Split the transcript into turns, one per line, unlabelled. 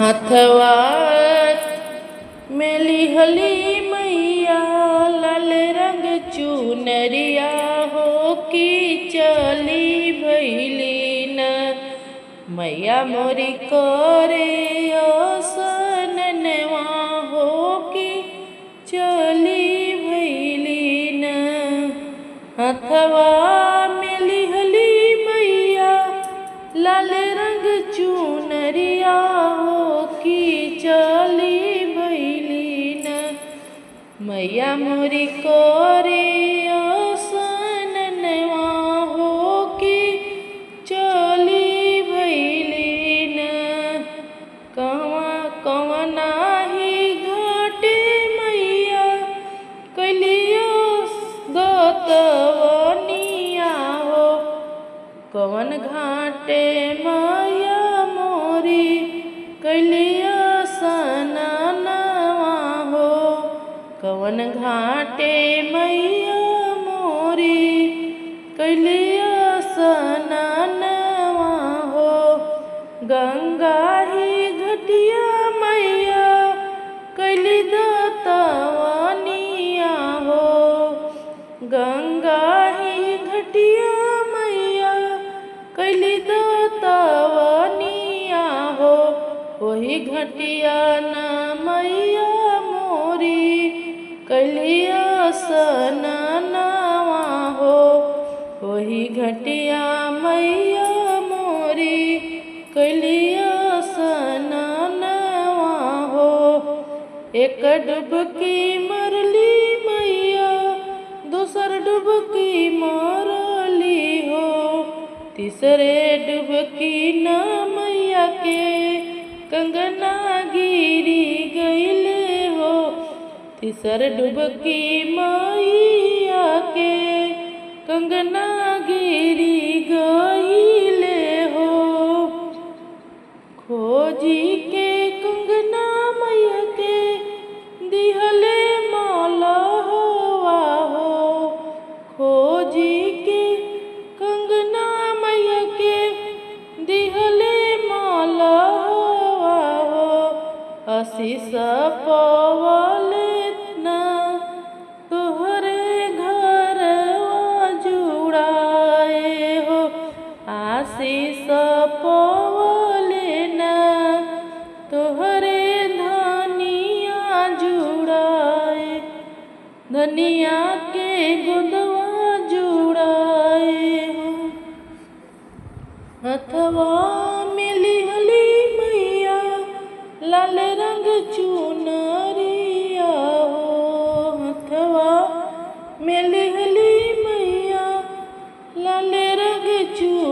हथवा मेली हली मैया लाल रंग चुनरिया हो की चली भैली न मैया मोरी करे सननवा हो की चली भैली न हथवा मेली हली मैया लाल रंग चुनरिया हो की चली भैली न मैया मोरी करे सननवा हो की चली भैली न कवना ही घाटे मैया कलियो दतवनिया हो कवन घाटे मैया मोरी कलियो सननवा हो कवन घाटे मैया मोरी कलियो सननवा हो गंगा ही घटिया मैया कली दतवनिया हो गंगा ही घटिया मैया कली दतवनिया हो वही घटिया न मैया मोरी कलिया सननवा हो वही घटिया मैया मोरी कलिया सननवा हो एक डुबकी मरली मैया दूसर डुबकी मरली हो तीसरे डुबकी न मैया के कंगना गिरी गईले हो तीसर डुबकी मैया के कंगना गिरी गईले हो खोजी के कंगना मैया के दिहले मलहवा हो खोजी के कंगना मैया के दिहले मलहवा हो आशीष पवले न तोहरे घरवा जुड़ाए हो आशीष पवले न तोहरे धनिया जुड़ाए धनिया के गुदवा जुड़ाए हो हथवा मिली हली मैया लाल रंग चुनरिया हो हथवा मिली हली मैया लाल रंग चुनरिया